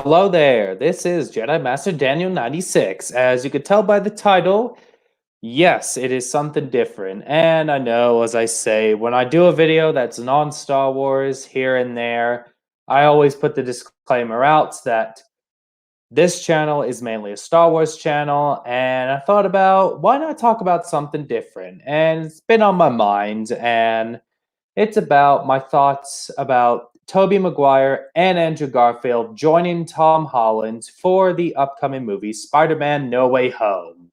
Hello there. This is Jedi Master Daniel 96. As you could tell by the title, yes, it is something different. And I know, as I say, when I do a video that's non Star Wars here and there, I always put the disclaimer out that this channel is mainly a Star Wars channel. And I thought about why not talk about something different? And it's been on my mind. And it's about my thoughts about Tobey Maguire and Andrew Garfield joining Tom Holland for the upcoming movie Spider-Man No Way Home.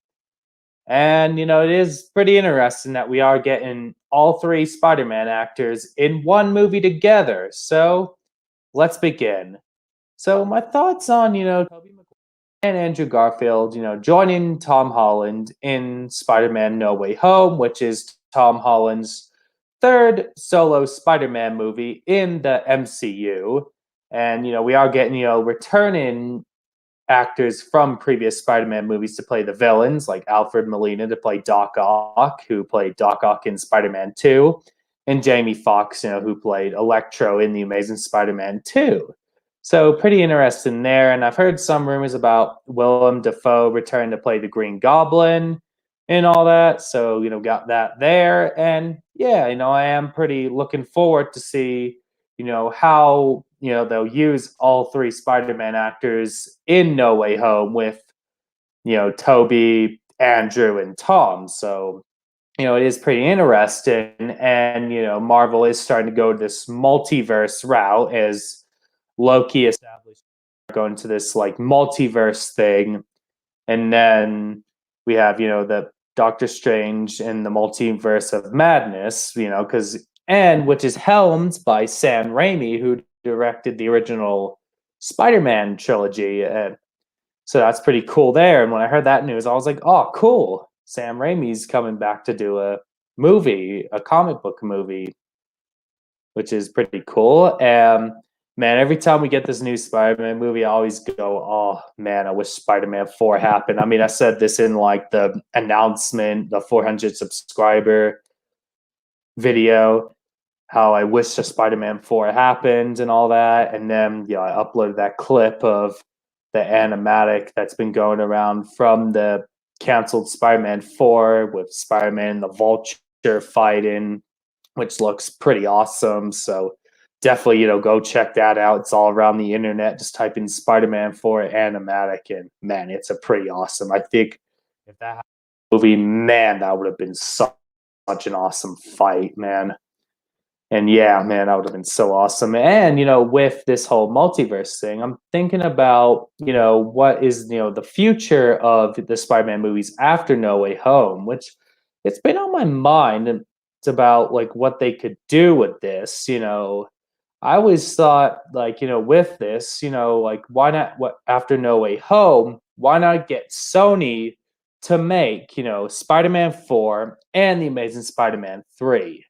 And it is pretty interesting that we are getting all three Spider-Man actors in one movie together. So, let's begin. So, my thoughts on, Tobey Maguire and Andrew Garfield, joining Tom Holland in Spider-Man No Way Home, which is Tom Holland's third solo Spider-Man movie in the MCU. And we are getting, returning actors from previous Spider-Man movies to play the villains, like Alfred Molina to play Doc Ock, who played Doc Ock in Spider-Man 2, and Jamie Foxx, who played Electro in The Amazing Spider-Man 2. So pretty interesting there. And I've heard some rumors about Willem Dafoe returning to play the Green Goblin and all that. So, got that there. And yeah, I am pretty looking forward to see, how, they'll use all three Spider-Man actors in No Way Home with, Toby, Andrew, and Tom. So, it is pretty interesting. And, Marvel is starting to go this multiverse route as Loki established going to this like multiverse thing. And then we have, the Doctor Strange in the multiverse of madness, which is helmed by Sam Raimi, who directed the original Spider-Man trilogy. And so that's pretty cool there. And when I heard that news, I was like, oh, cool. Sam Raimi's coming back to do a movie, a comic book movie, which is pretty cool. Man, every time we get this new Spider-Man movie, I always go, oh man, I wish Spider-Man 4 happened. I mean, I said this in like the announcement, the 400 subscriber video, how I wish the Spider-Man 4 happened and all that. And then, I uploaded that clip of the animatic that's been going around from the canceled Spider-Man 4 with Spider-Man and the Vulture fighting, which looks pretty awesome. So definitely, go check that out. It's all around the internet. Just type in Spider-Man 4 animatic, and man, it's a pretty awesome. I think if that movie, man, that would have been such an awesome fight, man. And yeah, man, that would have been so awesome. And with this whole multiverse thing, I'm thinking about what is the future of the Spider-Man movies after No Way Home, which it's been on my mind. And it's about like what they could do with this. I always thought like with this, like why not what after No Way Home? Why not get Sony to make Spider-Man 4 and the Amazing Spider-Man 3?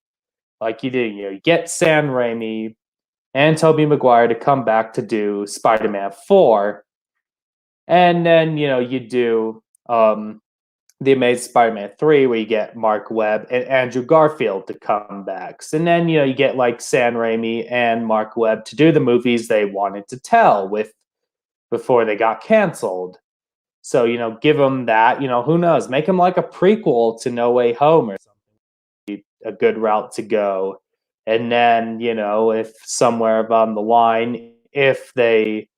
Like you did, you get Sam Raimi and Tobey Maguire to come back to do Spider-Man 4, and then you do the Amazing Spider-Man 3 where you get Mark Webb and Andrew Garfield to come back. And then you get like Sam Raimi and Mark Webb to do the movies they wanted to tell with before they got canceled. So give them that. Who knows? Make them like a prequel to No Way Home or something. A good route to go. And then if somewhere along the line, if they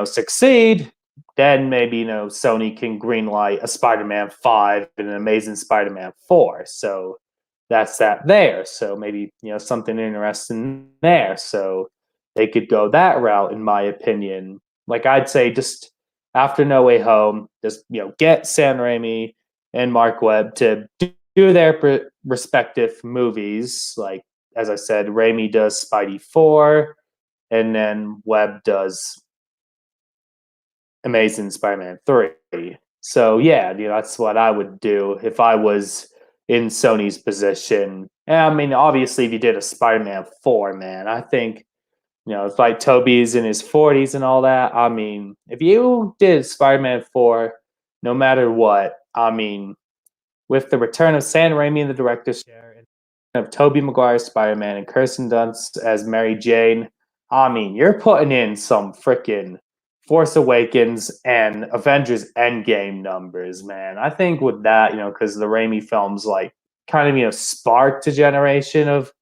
succeed, then maybe Sony can greenlight a Spider-Man 5 and an Amazing Spider-Man 4. So that's that there. So maybe something interesting there. So they could go that route, in my opinion. Like I'd say, just after No Way Home, just get Sam Raimi and Mark Webb to do their respective movies. Like as I said, Raimi does Spidey 4, and then Webb does Amazing Spider-Man 3. So yeah, that's what I would do if I was in Sony's position. And I mean, obviously, if you did a Spider-Man 4, man, I think it's like Tobey's in his 40s and all that. I mean, if you did Spider-Man 4, no matter what, I mean, with the return of Sam Raimi in the director's chair and of Tobey Maguire's Spider-Man and Kirsten Dunst as Mary Jane, I mean, you're putting in some freaking Force Awakens and Avengers Endgame numbers, man. I think with that, because the Raimi films like kind of sparked a generation of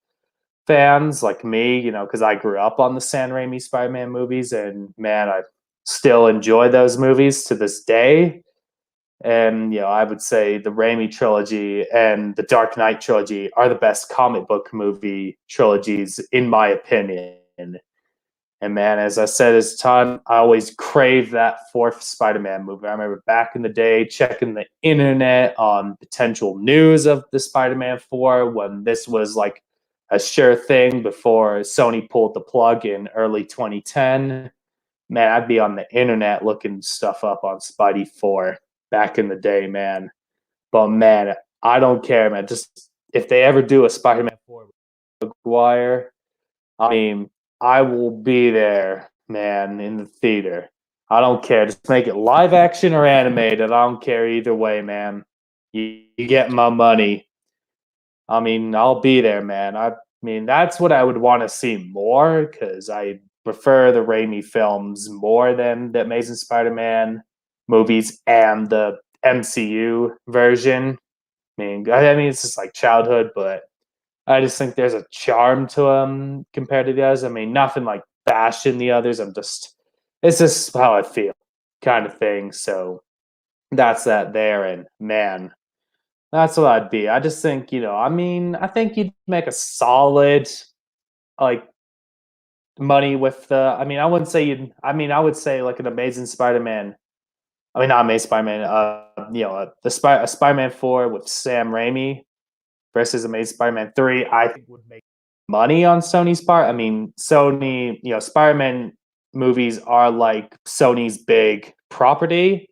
fans like me, because I grew up on the Sam Raimi Spider-Man movies, and man, I still enjoy those movies to this day. And I would say the Raimi trilogy and the Dark Knight trilogy are the best comic book movie trilogies, in my opinion. And man, as I said, as time, I always crave that fourth Spider-Man movie. I remember back in the day checking the internet on potential news of the Spider-Man 4 when this was like a sure thing before Sony pulled the plug in early 2010. Man, I'd be on the internet looking stuff up on Spidey 4 back in the day, man. But man, I don't care, man. Just if they ever do a Spider-Man 4 with Maguire, I mean, I will be there, man, in the theater. I don't care. Just make it live action or animated. I don't care either way, man. You get my money. I mean, I'll be there, man. I mean, that's what I would want to see more because I prefer the Raimi films more than the Amazing Spider-Man movies and the MCU version. I mean, it's just like childhood, but I just think there's a charm to them compared to the others. I mean, nothing like bashing the others. It's just how I feel, kind of thing. So that's that there. And man, that's what I'd be. I just think, I mean, I think you'd make a solid, like, money with the. I mean, I wouldn't say you'd. I mean, I would say like an Amazing Spider-Man. I mean, not Amazing Spider-Man. A Spider-Man 4 with Sam Raimi versus Amazing Spider-Man 3, I think would make money on Sony's part. I mean, Sony, Spider-Man movies are like Sony's big property.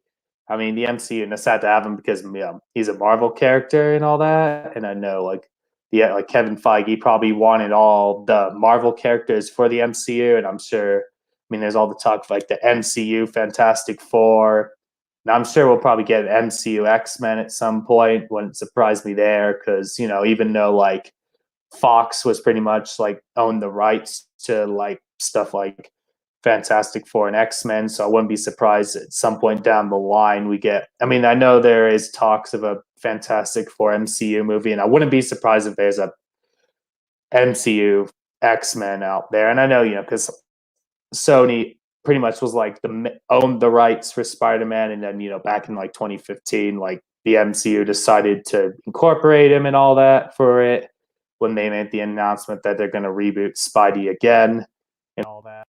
I mean, the MCU, and it's sad to have him because he's a Marvel character and all that. And I know like Kevin Feige probably wanted all the Marvel characters for the MCU, and I'm sure. I mean, there's all the talk of like the MCU Fantastic Four. And I'm sure we'll probably get an MCU X-Men at some point. Wouldn't surprise me there because, even though like Fox was pretty much like owned the rights to like stuff like Fantastic Four and X-Men, so I wouldn't be surprised at some point down the line we get. I mean, I know there is talks of a Fantastic Four MCU movie, and I wouldn't be surprised if there's a MCU X-Men out there. And I know, because Sony pretty much was like owned the rights for Spider-Man, and then back in like 2015, like the MCU decided to incorporate him and all that for it when they made the announcement that they're going to reboot Spidey again and all that.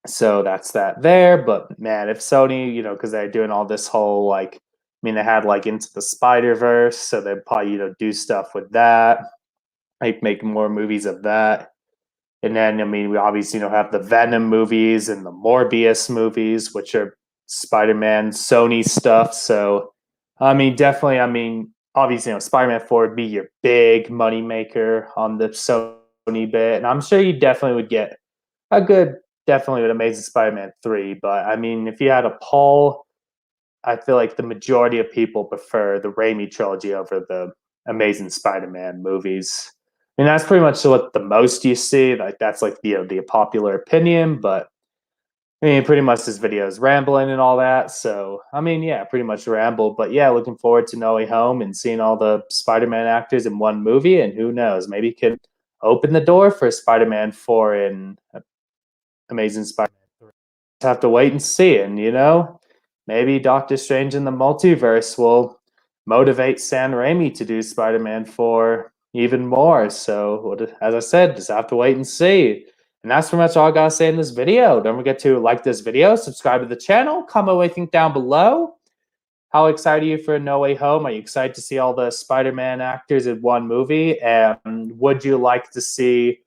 So that's that there. But man, if Sony, because they're doing all this whole like, I mean, they had like Into the Spider-Verse, so they'd probably do stuff with that, like make more movies of that. And then, I mean, we obviously have the Venom movies and the Morbius movies, which are Spider-Man Sony stuff. So, I mean, definitely, obviously, Spider-Man 4 would be your big money maker on the Sony bit. And I'm sure you definitely would get a good, definitely with Amazing Spider-Man 3. But, I mean, if you had a poll, I feel like the majority of people prefer the Raimi trilogy over the Amazing Spider-Man movies. I mean, that's pretty much what the most you see. Like that's like the popular opinion, but I mean, pretty much this video is rambling and all that. So I mean, yeah, pretty much ramble. But yeah, looking forward to No Way Home and seeing all the Spider-Man actors in one movie. And who knows, maybe it could open the door for Spider-Man 4 and Amazing Spider-Man 3. Just have to wait and see. And maybe Doctor Strange in the Multiverse will motivate Sam Raimi to do Spider-Man 4 even more. So, as I said, just have to wait and see. And that's pretty much all I gotta say in this video. Don't forget to like this video, subscribe to the channel, comment what you think down below. How excited are you for No Way Home? Are you excited to see all the Spider-Man actors in one movie? And would you like to see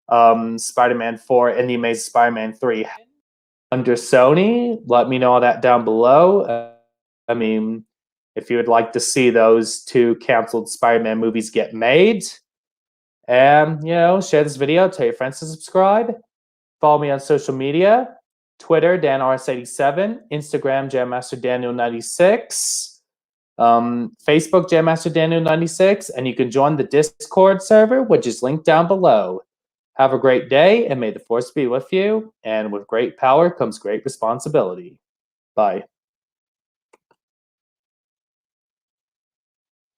Spider-Man 4 and the Amazing Spider-Man 3 under Sony? Let me know all that down below. I mean, if you would like to see those two canceled Spider-Man movies get made. And, share this video, tell your friends to subscribe. Follow me on social media. Twitter, DanRS87. Instagram, JamMasterDaniel96. Facebook, JamMasterDaniel96. And you can join the Discord server, which is linked down below. Have a great day, and may the force be with you. And with great power comes great responsibility. Bye.